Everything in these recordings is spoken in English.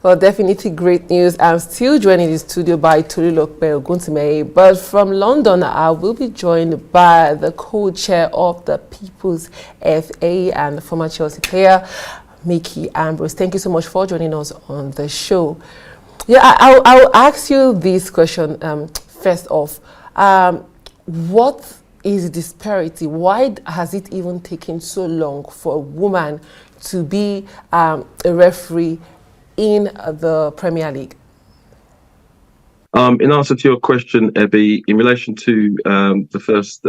Well, definitely great news. I'm still joined in the studio by Tolulope Oguntimeye, but from London, I will be joined by the co-chair of the People's FA and former Chelsea player, Mickey Ambrose. Thank you so much for joining us on the show. Yeah, I'll ask you this question first off. What is the disparity? Why has it even taken so long for a woman to be a referee in the Premier League? In answer to your question, Ebby, in relation to the first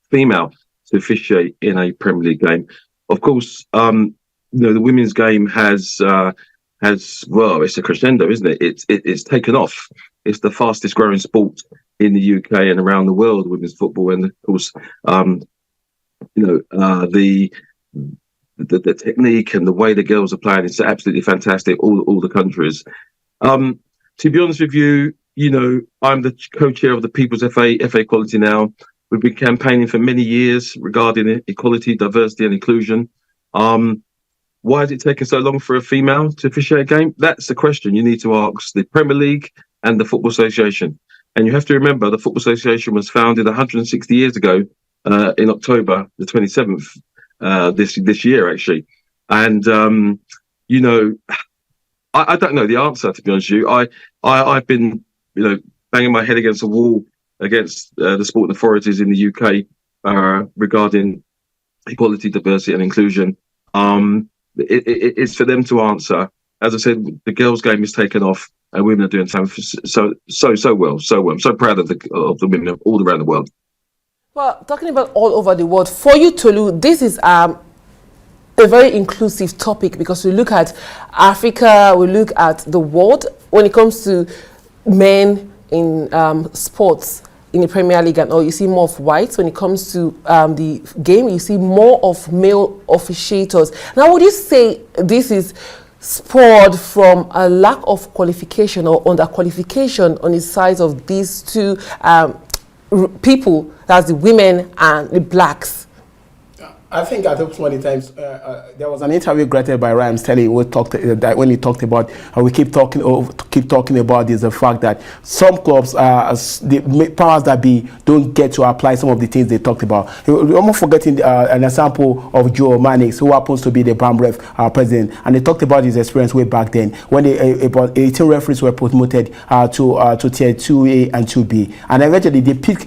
female to officiate in a Premier League game, of course, the women's game has well, it's a crescendo, isn't it? It's taken off. It's the fastest growing sport in the UK and around the world, women's football, and of course, the technique and the way the girls are playing is absolutely fantastic. All the countries. To be honest with you, I'm the co-chair of the People's FA Equality now. We've been campaigning for many years regarding equality, diversity, and inclusion. Why has it taken so long for a female to officiate a game? That's the question you need to ask the Premier League and the Football Association. And you have to remember the Football Association was founded 160 years ago in October the 27th. This year actually, and I don't know the answer, to be honest with you. I've been banging my head against the wall against the sporting authorities in the UK regarding equality, diversity, and inclusion. It's for them to answer. As I said, the girls' game is taken off, and women are doing so well. I'm so proud of the women all around the world. Well, talking about all over the world, for you, Tolu, this is a very inclusive topic because we look at Africa, we look at the world when it comes to men in sports in the Premier League, and you see more of whites. When it comes to the game, you see more of male officiators. Now, would you say this is spurred from a lack of qualification or under-qualification on the side of these two people, that's the women and the blacks? I think at so many times there was an interview granted by Ryan Sterling when he talked about, and we keep talking about is the fact that some clubs, the powers that be, don't get to apply some of the things they talked about. We're almost forgetting an example of Joe Mannix, who happens to be the BAMREF president, and they talked about his experience way back then when about 18 referees were promoted to tier 2A and 2B, and eventually they picked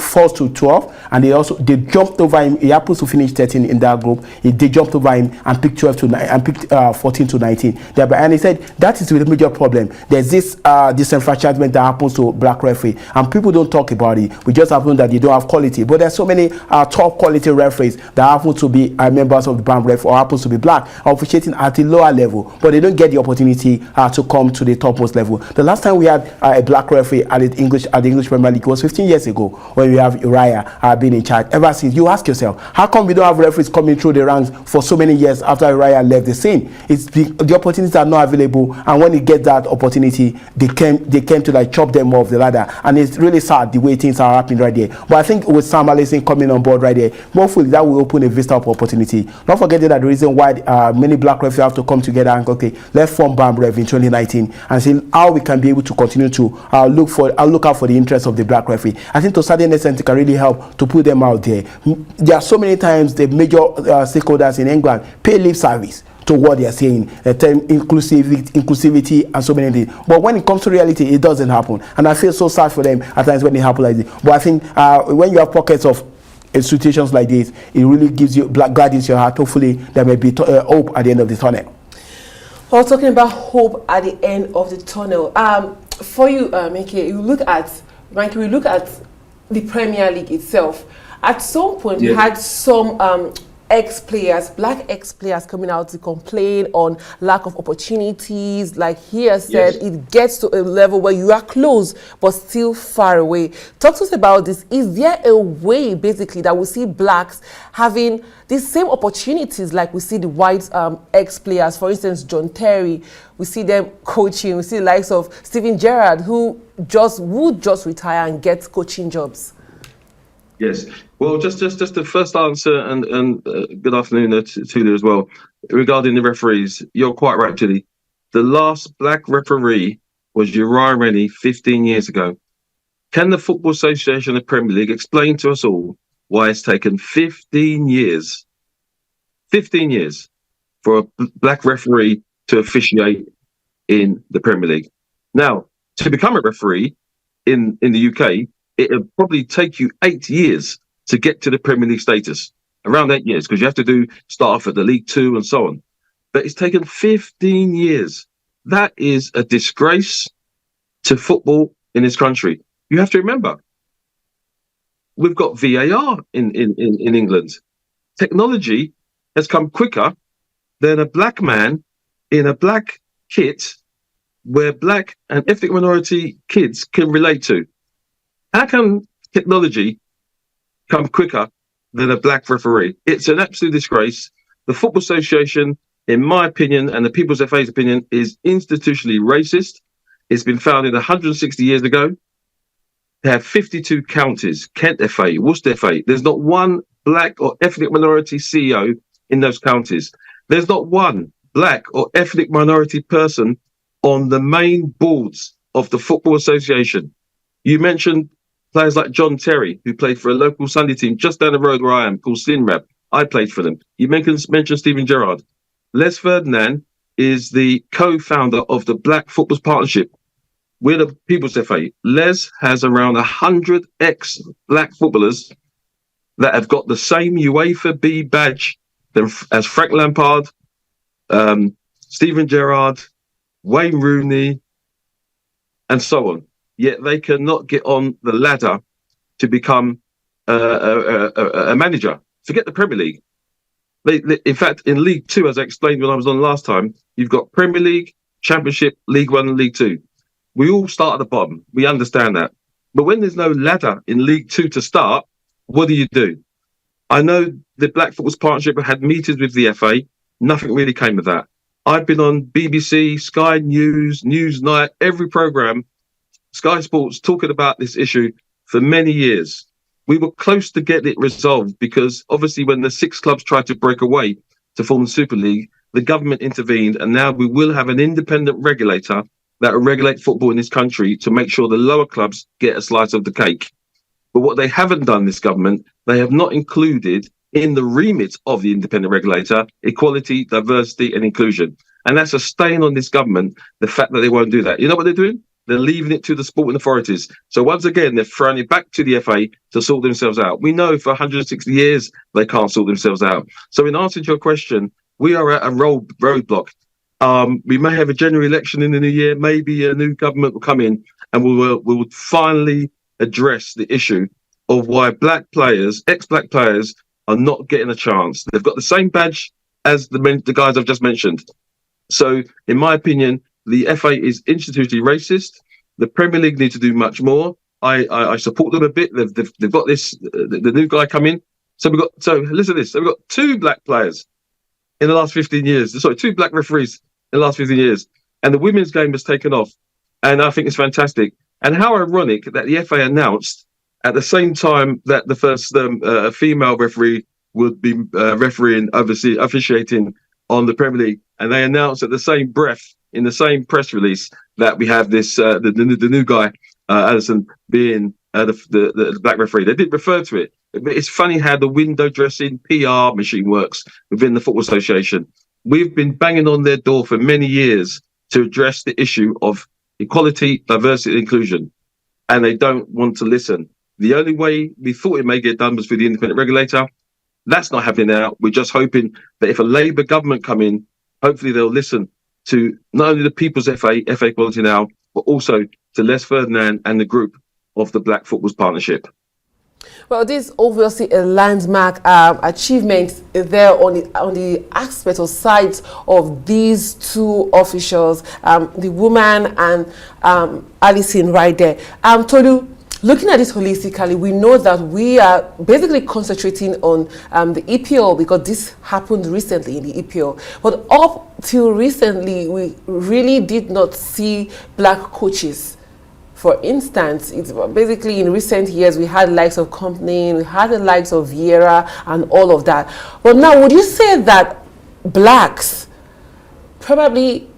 falls to 12, and they jumped over him. He happens to finish 13 in that group. They jumped over him and picked 12 to 9 and picked 14 to 19. And he said that is the major problem. There's this disenfranchisement that happens to black referee, and people don't talk about it. We just happen that they don't have quality. But there's so many top quality referees that happen to be members of the BAM ref or happens to be black, officiating at the lower level, but they don't get the opportunity to come to the topmost level. The last time we had a black referee at the English Premier League was 15 years ago when we have Uriah being in charge. Ever since, you ask yourself, how come we don't have referees coming through the ranks for so many years after Uriah left the scene? It's the opportunities are not available, and when you get that opportunity, they came to like chop them off the ladder, and it's really sad the way things are happening right there. But I think with Sam Allison coming on board right there, hopefully that will open a vista of opportunity. Not forgetting that the reason why many black referees have to come together and okay, let's form BAM Rev in 2019 and see how we can be able to continue to look out for the interests of the black referee. I think to a certain extent it can really help to put them out there. There are so many times the major stakeholders in England pay lip service to what they are saying, the term inclusivity and so many things. But when it comes to reality, it doesn't happen. And I feel so sad for them at times when it happens like this. But I think when you have pockets of situations like this, it really gives you gladdens your heart. Hopefully there may be hope at the end of the tunnel. Well, talking about hope at the end of the tunnel, for you, Mickey, we look at the Premier League itself. At some point, we had some black ex-players coming out to complain on lack of opportunities. Like he has said, it gets to a level where you are close but still far away. Talk to us about this. Is there a way basically that we see blacks having the same opportunities like we see the white ex-players? For instance, John Terry, we see them coaching. We see the likes of Steven Gerrard who would just retire and get coaching jobs. Yes. Well, just the first answer, and good afternoon to you as well. Regarding the referees, you're quite right, Julie. The last black referee was Uriah Rennie 15 years ago. Can the Football Association and the Premier League explain to us all why it's taken 15 years for a black referee to officiate in the Premier League? Now, to become a referee in the UK, it'll probably take you 8 years to get to the Premier League status. Around 8 years, because you have to start off at the League Two and so on. But it's taken 15 years. That is a disgrace to football in this country. You have to remember, we've got VAR in England. Technology has come quicker than a black man in a black kit where black and ethnic minority kids can relate to. How can technology come quicker than a black referee? It's an absolute disgrace. The Football Association, in my opinion, and the People's FA's opinion, is institutionally racist. It's been founded 160 years ago. They have 52 counties: Kent FA, Worcester FA. There's not one black or ethnic minority CEO in those counties. There's not one black or ethnic minority person on the main boards of the Football Association. You mentioned players like John Terry, who played for a local Sunday team just down the road where I am, called Sinrab. I played for them. You mentioned Stephen Gerrard. Les Ferdinand is the co-founder of the Black Footballers Partnership. We're the People's FA. Les has around 100 ex-black footballers that have got the same UEFA B badge as Frank Lampard, Stephen Gerrard, Wayne Rooney, and so on. Yet they cannot get on the ladder to become a manager. Forget the Premier League. In fact, in League Two, as I explained when I was on last time, you've got Premier League, Championship, League One, and League Two. We all start at the bottom. We understand that. But when there's no ladder in League Two to start, what do? I know the Black Footballers Partnership had meetings with the FA. Nothing really came of that. I've been on BBC, Sky News, Newsnight, every programme, Sky Sports, talking about this issue for many years. We were close to getting it resolved because obviously when the 6 clubs tried to break away to form the Super League, the government intervened, and now we will have an independent regulator that will regulate football in this country to make sure the lower clubs get a slice of the cake. But what they haven't done, this government, they have not included in the remit of the independent regulator equality, diversity and inclusion. And that's a stain on this government, the fact that they won't do that. You know what they're doing? They're leaving it to the sporting authorities. So once again, they're throwing it back to the FA to sort themselves out. We know for 160 years they can't sort themselves out. So in answer to your question, we are at a roadblock. We may have a general election in the new year. Maybe a new government will come in and we will finally address the issue of why black players, ex-black players, are not getting a chance. They've got the same badge as the guys I've just mentioned. So in my opinion, the FA is institutionally racist. The Premier League need to do much more. I support them a bit. They've got this the new guy coming. So listen to this. So we've got 2 black players in the last 15 years. Sorry, 2 black referees in the last 15 years. And the women's game has taken off. And I think it's fantastic. And how ironic that the FA announced at the same time that the first female referee would be refereeing, officiating on the Premier League. And they announced at the same breath, in the same press release, that we have this the new guy, Allison, being the black referee. They did refer to it. But it's funny how the window dressing PR machine works within the Football Association. We've been banging on their door for many years to address the issue of equality, diversity, and inclusion, and they don't want to listen. The only way we thought it may get done was through the independent regulator. That's not happening now. We're just hoping that if a Labour government come in, hopefully they'll listen to not only the People's FA Equality Now, but also to Les Ferdinand and the group of the Black Footballers Partnership. Well, this is obviously a landmark achievement there on the aspect or sides of these 2 officials, the woman and Alison right there. Tolu, looking at this holistically, we know that we are basically concentrating on the EPL because this happened recently in the EPL. But up till recently, we really did not see black coaches. For instance, it's basically in recent years, we had the likes of Company, we had the likes of Vieira and all of that. But now, would you say that blacks probably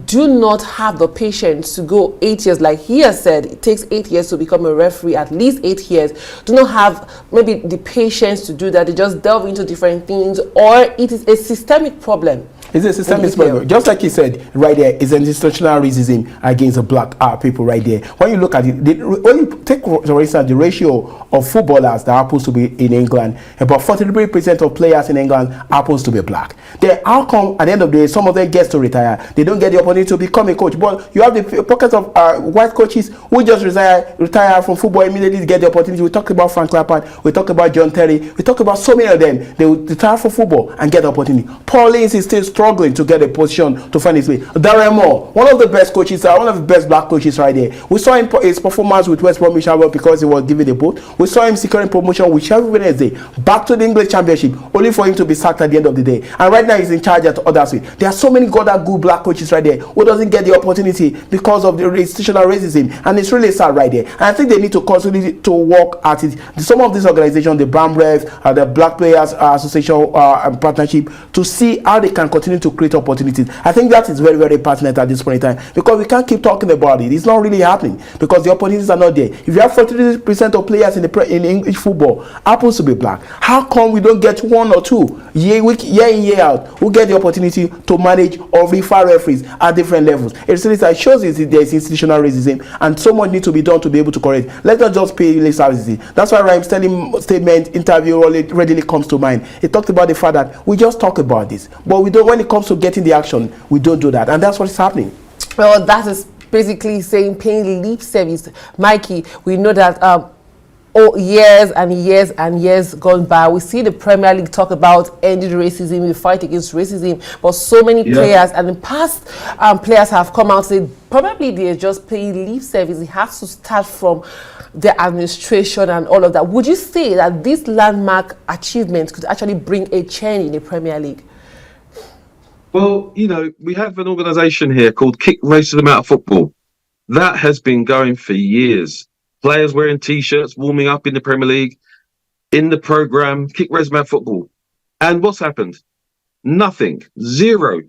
do not have the patience to go 8 years, like he has said, it takes 8 years to become a referee, at least 8 years, do not have maybe the patience to do that. They just delve into different things, or it is a systemic problem. It's a systemic problem. Just like you said, right there, it's an institutional racism against the black people right there. When you look at it, when you take, for instance, the ratio of footballers that happens to be in England, about 43% of players in England happens to be black. Then how come at the end of the day, some of them get to retire? They don't get the opportunity to become a coach. But you have the pockets of white coaches who just retire from football immediately, get the opportunity. We talk about Frank Lampard, we talk about John Terry, we talk about so many of them. They will retire from football and get the opportunity. Paul Ince is still struggling to get a position to find his way. Darren Moore, one of the best coaches, one of the best black coaches right there. We saw him his performance with West Bromwich Albion because he was given the boat. We saw him securing promotion with Sheffield Wednesday back to the English Championship, only for him to be sacked at the end of the day. And right now he's in charge at Huddersfield. There are so many good black coaches right there who doesn't get the opportunity because of the institutional racism, and it's really sad right there. And I think they need to continue to work at it. Some of these organizations, the BAMREF, the Black Players Association partnership, to see how they can continue to create opportunities. I think that is very, very pertinent at this point in time, because we can't keep talking about it. It's not really happening because the opportunities are not there. If you have 43% of players in English football happens to be black, how come we don't get one or two year in year out who get the opportunity to manage or refer referees at different levels? It shows there is institutional racism, and so much needs to be done to be able to correct. Let's not just pay lip services. That's why Ryan's interview readily comes to mind. He talked about the fact that we just talk about this, but we don't. When it comes to getting the action, we don't do that, and that's what is happening. Well, that is basically saying paying lip service. Mikey, we know that years and years and years gone by, we see the Premier League talk about ending racism, the fight against racism, but so many players and the past players have come out and said probably they're just paying lip service. It has to start from the administration and all of that. Would you say that this landmark achievement could actually bring a change in the Premier League? Well, we have an organisation here called Kick Racism Out of Football. That has been going for years. Players wearing T-shirts, warming up in the Premier League, in the programme, Kick Racism Out of Football. And what's happened? Nothing. Zero.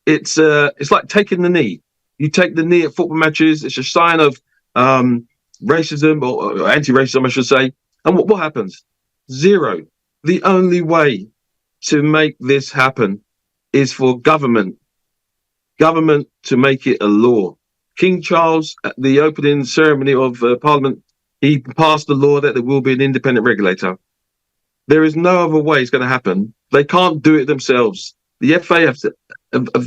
It's like taking the knee. You take the knee at football matches. It's a sign of racism or anti-racism, I should say. And what happens? Zero. The only way to make this happen is for government to make it a law. King Charles, at the opening ceremony of Parliament, he passed the law that there will be an independent regulator. There is no other way it's going to happen. They can't do it themselves. The FA have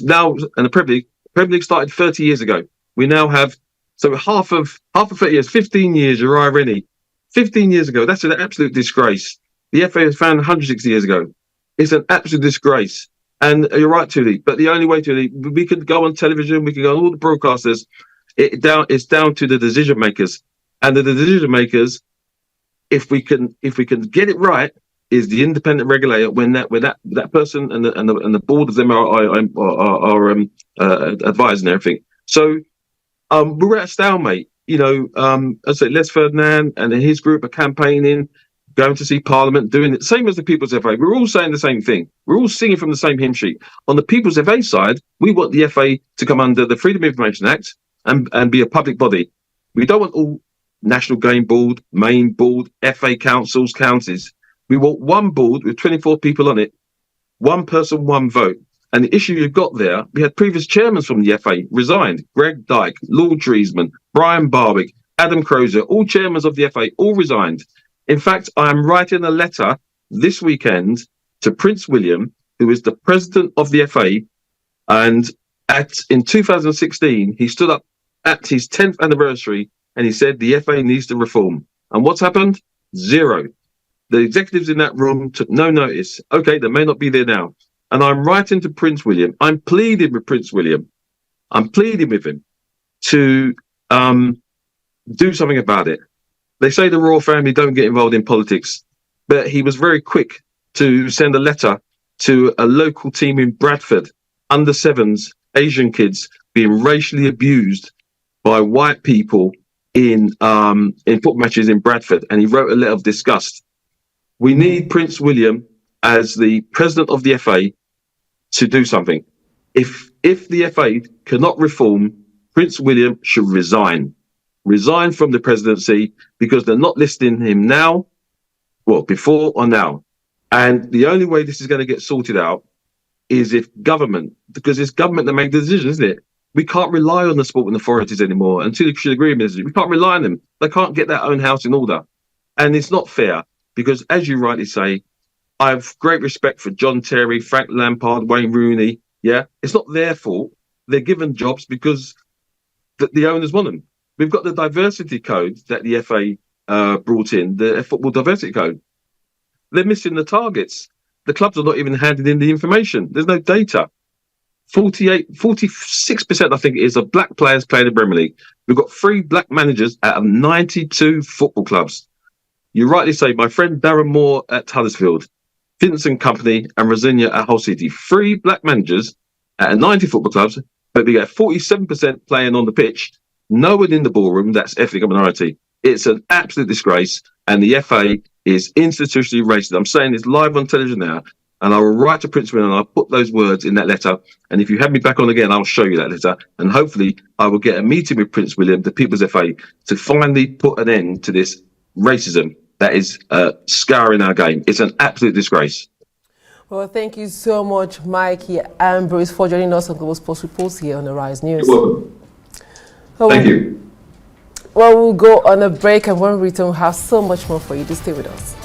now, and the Premier League started 30 years ago. We now have, so half of 30 years, 15 years, Uriah Rennie. 15 years ago, that's an absolute disgrace. The FA was founded 160 years ago. It's an absolute disgrace. And you're right, Tuli. But the only way, Tuli, we can go on television, we can go on all the broadcasters. It's down to the decision makers, and the decision makers, if we can get it right, is the independent regulator. When that person and the board of them are advising everything. So we're at a stalemate. I say Les Ferdinand and his group are campaigning, going to see Parliament, doing it same as the People's FA. We're all saying the same thing. We're all singing from the same hymn sheet. On the People's FA side, we want the FA to come under the Freedom of Information Act and be a public body. We don't want all National Game Board, Main Board, FA councils, counties. We want one board with 24 people on it, one person, one vote. And the issue you've got there, we had previous chairmen from the FA resigned. Greg Dyke, Lord Treesman, Brian Barwick, Adam Crozier, all chairmen of the FA, all resigned. In fact, I am writing a letter this weekend to Prince William, who is the president of the FA. And in 2016, he stood up at his 10th anniversary and he said the FA needs to reform. And what's happened? Zero. The executives in that room took no notice. Okay, they may not be there now. And I'm writing to Prince William. I'm pleading with Prince William. I'm pleading with him to do something about it. They say the royal family don't get involved in politics, but he was very quick to send a letter to a local team in Bradford, under sevens, Asian kids being racially abused by white people in football matches in Bradford. And he wrote a letter of disgust. We need Prince William as the president of the FA to do something. If the FA cannot reform, Prince William should resign from the presidency, because they're not listening to him now, well, before or now. And the only way this is going to get sorted out is if government, because it's government that make the decision, isn't it? We can't rely on the sporting authorities anymore. Until you should agree with me, we can't rely on them. They can't get their own house in order. And it's not fair, because as you rightly say, I have great respect for John Terry, Frank Lampard, Wayne Rooney. Yeah, it's not their fault. They're given jobs because the owners want them. We've got the diversity code that the FA brought in, the football diversity code. They're missing the targets. The clubs are not even handing in the information. There's no data. 46%, I think it is, of black players playing in the Premier League. We've got 3 black managers out of 92 football clubs. You rightly say, my friend Darren Moore at Huddersfield, Vincent Company and Rosinia at Hull City, 3 black managers out of 90 football clubs, but we get 47% playing on the pitch. No one in the ballroom that's ethnic minority. It's an absolute disgrace, and the FA is institutionally racist. I'm saying this live on television now, and I will write to Prince William and I'll put those words in that letter. And if you have me back on again, I'll show you that letter. And hopefully I will get a meeting with Prince William, the People's FA, to finally put an end to this racism that is scouring our game. It's an absolute disgrace. Well, thank you so much, Mikey Ambrose, for joining us on Global Sports Reports here on the Rise News. You're welcome. Thank you. Well, we'll go on a break, and when we return, we'll have so much more for you. Just stay with us.